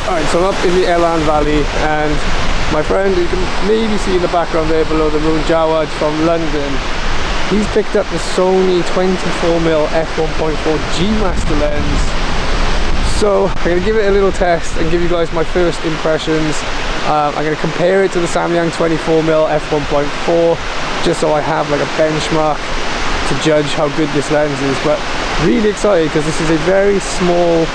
Alright, so I'm up in the Elan Valley, and my friend, you can maybe see in the background there below the moon, Jawad from London, he's picked up the Sony 24mm f1.4 G Master lens. So I'm going to give it a little test and give you guys my first impressions. I'm going to compare it to the Samyang 24mm f1.4 just so I have like a benchmark to judge how good this lens is. But really excited because this is a very small,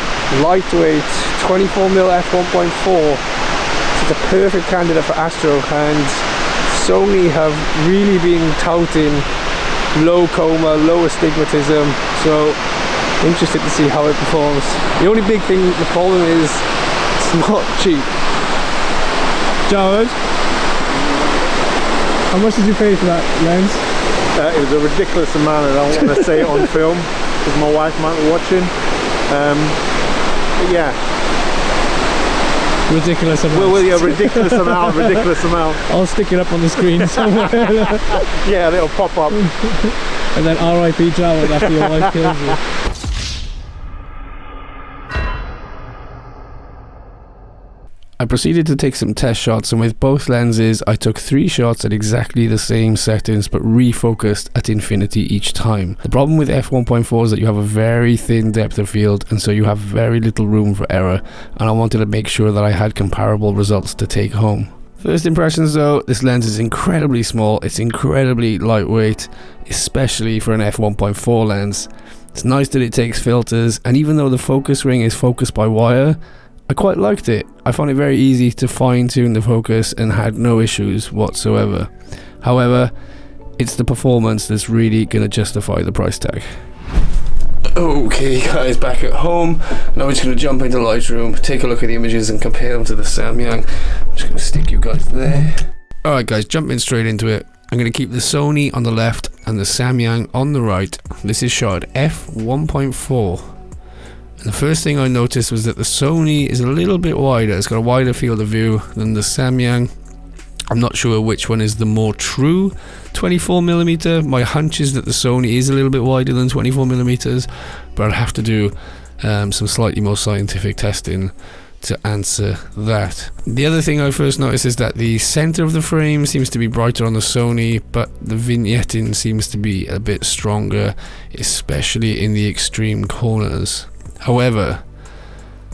lightweight 24mm f1.4. It's a perfect candidate for Astro, and Sony have really been touting low coma, low astigmatism, so interested to see how it performs. The only big thing, the problem is it's not cheap. Jared, how much did you pay for that lens? It was a ridiculous amount. I don't want to say it on film because my wife might be watching. But yeah, ridiculous amount. Well, yeah, ridiculous amount, ridiculous amount. I'll stick it up on the screen somewhere. Yeah, it'll pop up. And then R.I.P. Jawad after your wife kills you. I proceeded to take some test shots, and with both lenses I took 3 shots at exactly the same settings but refocused at infinity each time. The problem with f1.4 is that you have a very thin depth of field, and so you have very little room for error, and I wanted to make sure that I had comparable results to take home. First impressions though, this lens is incredibly small, it's incredibly lightweight, especially for an f1.4 lens. It's nice that it takes filters, and even though the focus ring is focused by wire, I quite liked it. I found it very easy to fine tune the focus and had no issues whatsoever. However, it's the performance that's really going to justify the price tag. Okay guys, back at home. Now we're just going to jump into Lightroom, take a look at the images and compare them to the Samyang. I'm just going to stick you guys there. Alright guys, jumping straight into it. I'm going to keep the Sony on the left and the Samyang on the right. This is shot at f1.4. The first thing I noticed was that the Sony is a little bit wider. It's got a wider field of view than the Samyang. I'm not sure which one is the more true 24mm. My hunch is that the Sony is a little bit wider than 24mm, but I'll have to do some slightly more scientific testing to answer that. The other thing I first noticed is that the center of the frame seems to be brighter on the Sony, but the vignetting seems to be a bit stronger, especially in the extreme corners. However,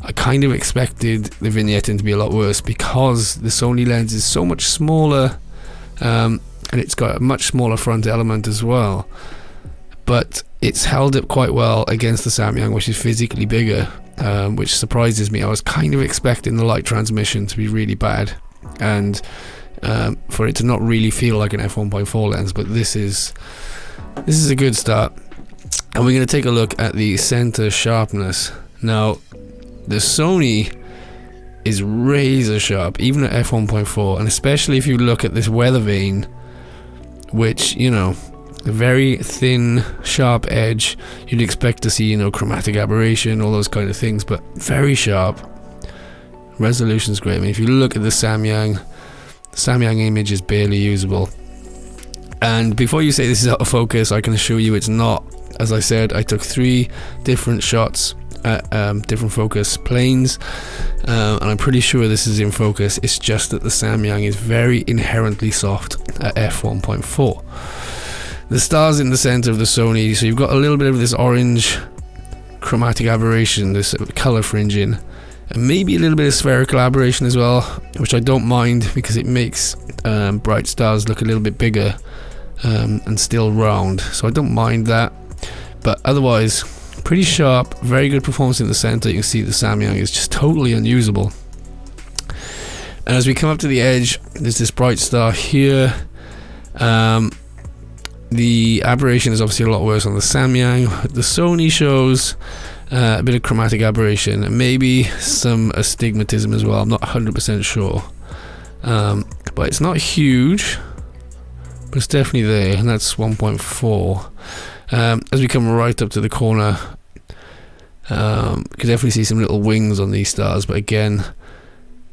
I kind of expected the vignetting to be a lot worse because the Sony lens is so much smaller, and it's got a much smaller front element as well. But it's held up quite well against the Samyang, which is physically bigger, which surprises me. I was kind of expecting the light transmission to be really bad, and for it to not really feel like an f1.4 lens, but this is a good start. And we're going to take a look at the center sharpness. Now, the Sony is razor sharp, even at f1.4, and especially if you look at this weather vane, which, you know, a very thin, sharp edge. You'd expect to see, you know, chromatic aberration, all those kind of things, but very sharp. Resolution's great. I mean, if you look at the Samyang image is barely usable. And before you say this is out of focus, I can assure you it's not. As I said, I took 3 different shots at different focus planes, and I'm pretty sure this is in focus. It's just that the Samyang is very inherently soft at f1.4. The stars in the center of the Sony, so you've got a little bit of this orange chromatic aberration, this color fringing, and maybe a little bit of spherical aberration as well, which I don't mind because it makes bright stars look a little bit bigger and still round, so I don't mind that. But otherwise, pretty sharp, very good performance in the center. You can see the Samyang is just totally unusable. And as we come up to the edge, there's this bright star here. The aberration is obviously a lot worse on the Samyang. The Sony shows a bit of chromatic aberration and maybe some astigmatism as well. I'm not 100% sure. But it's not huge, but it's definitely there, and that's 1.4. As we come right up to the corner, you can definitely see some little wings on these stars, but again,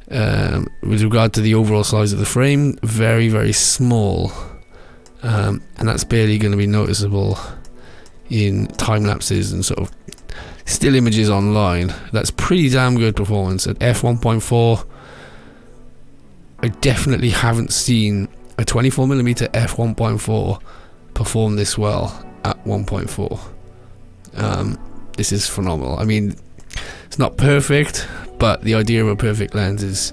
with regard to the overall size of the frame, very, very small, and that's barely going to be noticeable in time lapses and sort of still images online. That's pretty damn good performance at f1.4. I definitely haven't seen a 24mm f1.4 perform this well at 1.4. This is phenomenal. I mean, it's not perfect, but the idea of a perfect lens is,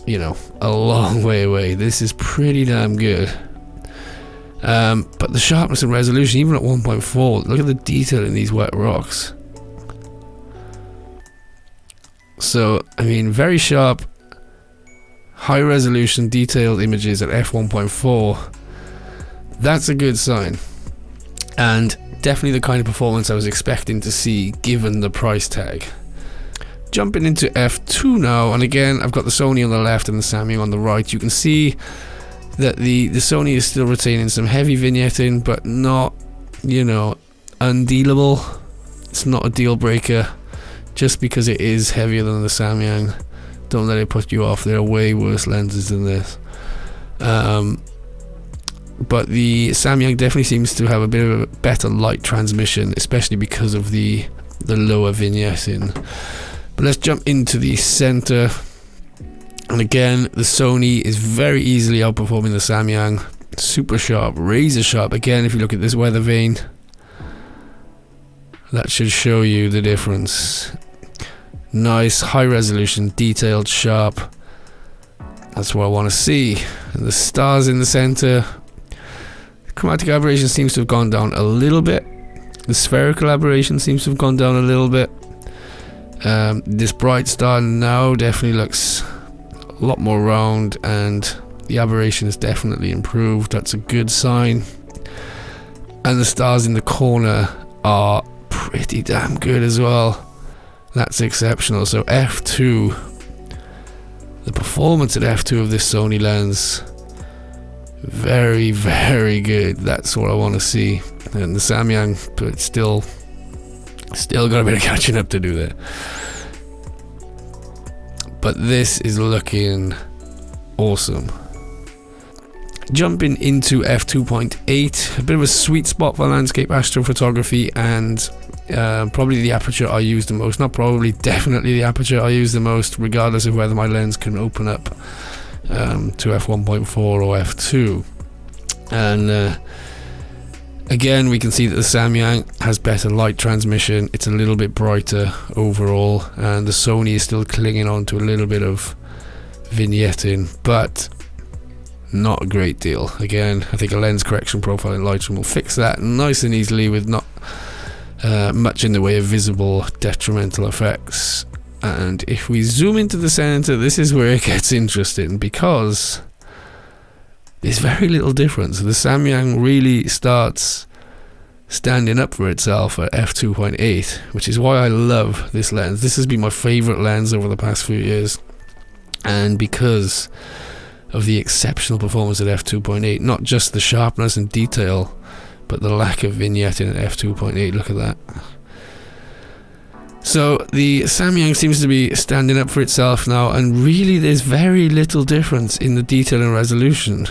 you know, a long way away. This is pretty damn good. But the sharpness and resolution, even at 1.4, look at the detail in these wet rocks. So, I mean, very sharp, high resolution, detailed images at f1.4. That's a good sign. And definitely the kind of performance I was expecting to see given the price tag. Jumping into f2 now, and again, I've got the Sony on the left and the Samyang on the right. You can see that the Sony is still retaining some heavy vignetting, but not, you know, undealable. It's not a deal breaker just because it is heavier than the Samyang. Don't let it put you off. There are way worse lenses than this. But the Samyang definitely seems to have a bit of a better light transmission, especially because of the lower vignetting. But let's jump into the center. And again, the Sony is very easily outperforming the Samyang. Super sharp, razor sharp. Again, if you look at this weather vane, that should show you the difference. Nice, high resolution, detailed, sharp. That's what I want to see. And the stars in the center. Chromatic aberration seems to have gone down a little bit. The spherical aberration seems to have gone down a little bit. This bright star now definitely looks a lot more round, and the aberration is definitely improved. That's a good sign. And the stars in the corner are pretty damn good as well. That's exceptional. So f2, the performance at f2 of this Sony lens, very, very good. That's what I want to see. And the Samyang, but it's still got a bit of catching up to do there. But this is looking awesome. Jumping into f2.8, a bit of a sweet spot for landscape astrophotography, and probably the aperture I use the most. Not probably, definitely the aperture I use the most, regardless of whether my lens can open up to f1.4 or f2. And again, we can see that the Samyang has better light transmission. It's a little bit brighter overall, and the Sony is still clinging on to a little bit of vignetting, but not a great deal. Again, I think a lens correction profile in Lightroom will fix that nice and easily with not much in the way of visible detrimental effects. And if we zoom into the center, this is where it gets interesting, because there's very little difference. The Samyang really starts standing up for itself at f2.8, which is why I love this lens. This has been my favorite lens over the past few years, and because of the exceptional performance at f2.8, not just the sharpness and detail, but the lack of vignetting at f2.8. Look at that. So the Samyang seems to be standing up for itself now, and really there's very little difference in the detail and resolution.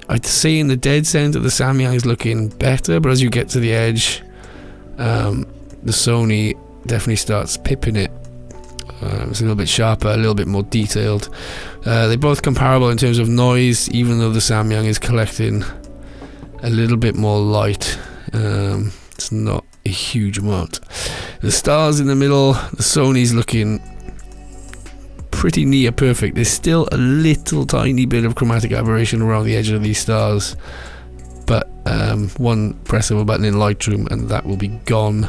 I'd say in the dead center the Samyang is looking better, but as you get to the edge, the Sony definitely starts pipping it. It's a little bit sharper, a little bit more detailed. They're both comparable in terms of noise, even though the Samyang is collecting a little bit more light. It's not a huge amount. The stars in the middle, the Sony's looking pretty near perfect. There's still a little tiny bit of chromatic aberration around the edge of these stars, but one press of a button in Lightroom and that will be gone.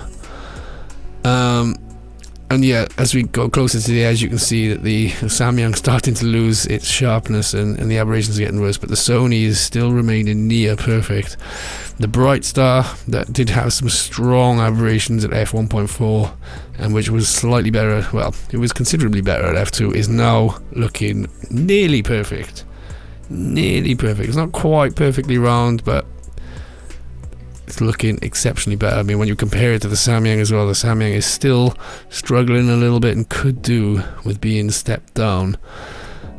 And yeah, as we go closer to the edge, you can see that the Samyang's starting to lose its sharpness and the aberrations are getting worse, but the Sony is still remaining near perfect. The bright star, that did have some strong aberrations at f1.4, and which was slightly better, well, it was considerably better at f2, is now looking nearly perfect. Nearly perfect. It's not quite perfectly round, but it's looking exceptionally better. I mean, when you compare it to the Samyang as well, the Samyang is still struggling a little bit and could do with being stepped down.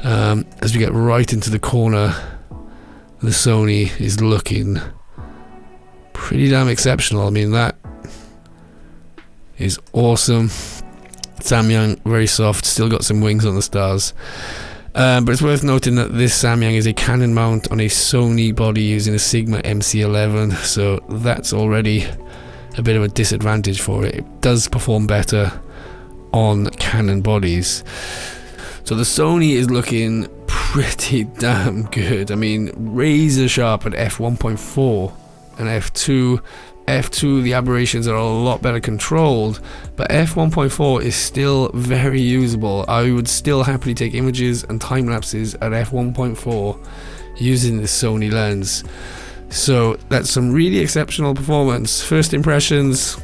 As we get right into the corner, the Sony is looking pretty damn exceptional. I mean, that is awesome. Samyang, very soft, still got some wings on the stars. But it's worth noting that this Samyang is a Canon mount on a Sony body using a Sigma MC11, so that's already a bit of a disadvantage for it. It does perform better on Canon bodies. So the Sony is looking pretty damn good. I mean, razor sharp at f1.4 and f2. F2, the aberrations are a lot better controlled, but f1.4 is still very usable. I would still happily take images and time lapses at f1.4 using this Sony lens. So that's some really exceptional performance. First impressions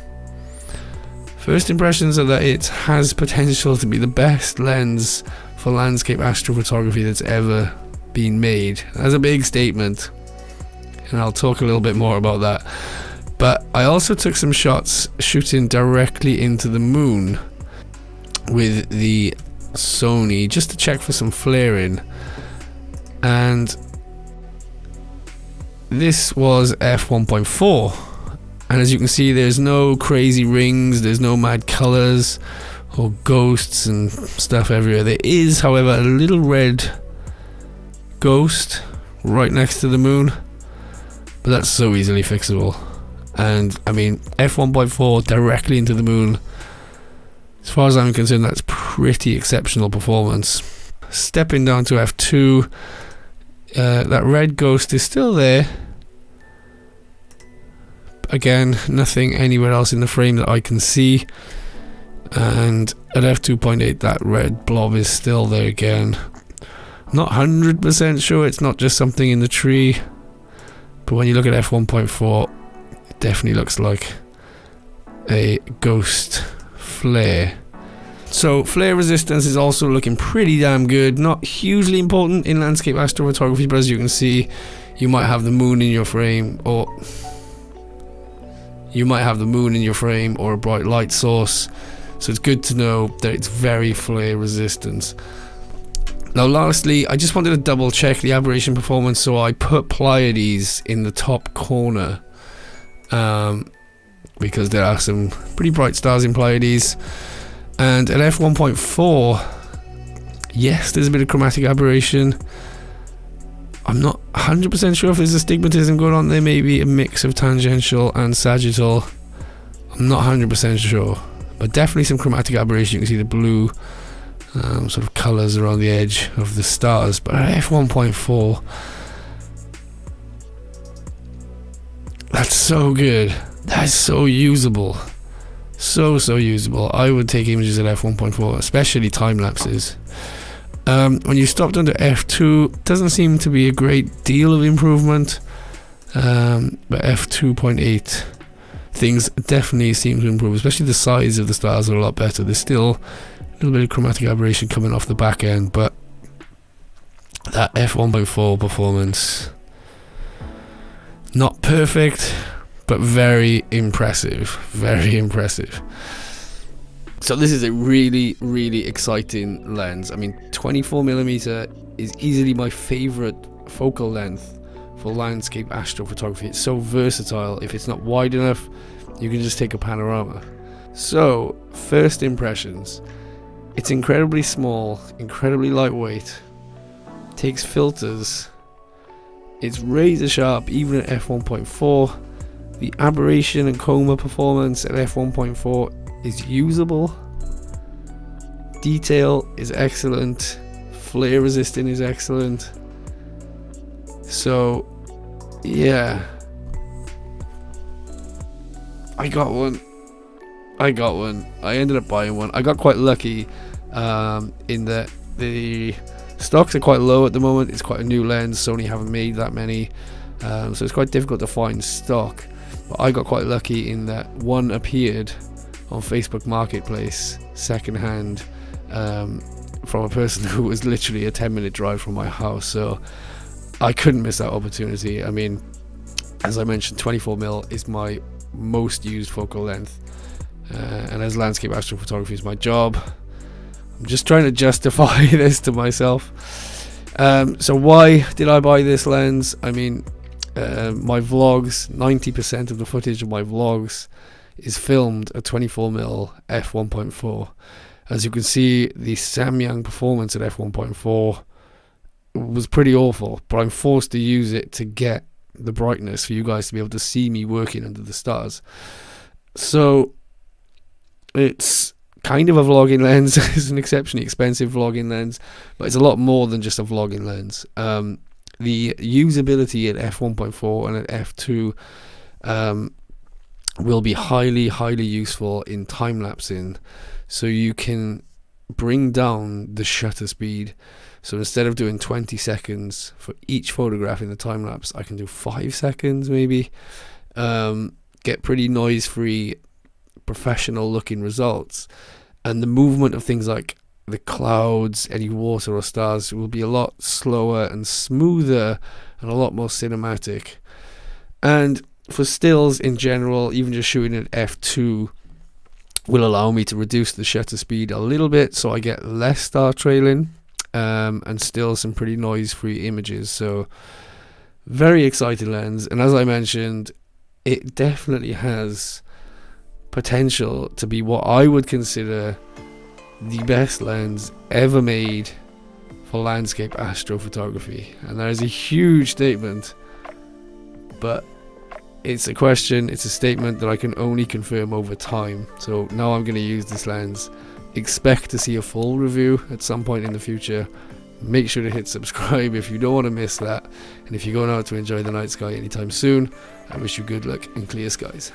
are that it has potential to be the best lens for landscape astrophotography that's ever been made. That's a big statement, and I'll talk a little bit more about that. But I also took some shots shooting directly into the moon with the Sony just to check for some flaring, and this was f1.4, and as you can see, there's no crazy rings, there's no mad colors or ghosts and stuff everywhere. There is, however, a little red ghost right next to the moon, but that's so easily fixable. And I mean, f1.4 directly into the moon, as far as I'm concerned, that's pretty exceptional performance. Stepping down to f2, that red ghost is still there. Again, nothing anywhere else in the frame that I can see. And at f2.8, that red blob is still there again. I'm not 100% sure it's not just something in the tree, but when you look at f1.4, it definitely looks like a ghost flare. So flare resistance is also looking pretty damn good. Not hugely important in landscape astrophotography, but as you can see, you might have the moon in your frame, or a bright light source, so it's good to know that it's very flare resistant. Now lastly, I just wanted to double check the aberration performance, so I put Pleiades in the top corner, because there are some pretty bright stars in Pleiades. And at f1.4, yes, there's a bit of chromatic aberration. I'm not 100% sure if there's astigmatism going on there, maybe a mix of tangential and sagittal. I'm not 100% sure, but definitely some chromatic aberration. You can see the blue sort of colours around the edge of the stars. But at f1.4, that's so good. That's so usable. So usable. I would take images at f1.4, especially time lapses. When you stopped under f2, doesn't seem to be a great deal of improvement, but f2.8, things definitely seem to improve, especially the size of the stars are a lot better. There's still a little bit of chromatic aberration coming off the back end, but that f1.4 performance, not perfect, but very impressive. So this is a really exciting lens. I mean, 24mm is easily my favorite focal length for landscape astrophotography. It's so versatile. If it's not wide enough, you can just take a panorama. So first impressions, it's incredibly small, incredibly lightweight, takes filters, it's razor sharp even at f1.4. The aberration and coma performance at f1.4 is usable. Detail is excellent. Flare resistant is excellent. So, yeah. I got one. I ended up buying one. I got quite lucky in that the stocks are quite low at the moment. It's quite a new lens. Sony haven't made that many. So it's quite difficult to find stock. But I got quite lucky in that one appeared on Facebook Marketplace secondhand from a person who was literally a 10-minute drive from my house, so I couldn't miss that opportunity. I mean, as I mentioned, 24mm is my most used focal length, and as landscape astrophotography is my job, I'm just trying to justify this to myself. So why did I buy this lens? I mean, my vlogs, 90% of the footage of my vlogs is filmed at 24mm f1.4. As you can see, the Samyang performance at f1.4 was pretty awful, but I'm forced to use it to get the brightness for you guys to be able to see me working under the stars. So it's kind of a vlogging lens. It's an exceptionally expensive vlogging lens, but it's a lot more than just a vlogging lens. The usability at f1.4 and at f2 will be highly useful in time-lapsing, so you can bring down the shutter speed. So instead of doing 20 seconds for each photograph in the time-lapse, I can do 5 seconds maybe. Get pretty noise-free, professional looking results, and the movement of things like the clouds, any water or stars will be a lot slower and smoother and a lot more cinematic. And for stills in general, even just shooting at f2 will allow me to reduce the shutter speed a little bit, so I get less star trailing, and still some pretty noise-free images. So very exciting lens, and as I mentioned, it definitely has potential to be what I would consider the best lens ever made for landscape astrophotography. And that is a huge statement, but it's a question, it's a statement that I can only confirm over time. So now I'm going to use this lens. Expect to see a full review at some point in the future. Make sure to hit subscribe if you don't want to miss that. And if you're going out to enjoy the night sky anytime soon, I wish you good luck and clear skies.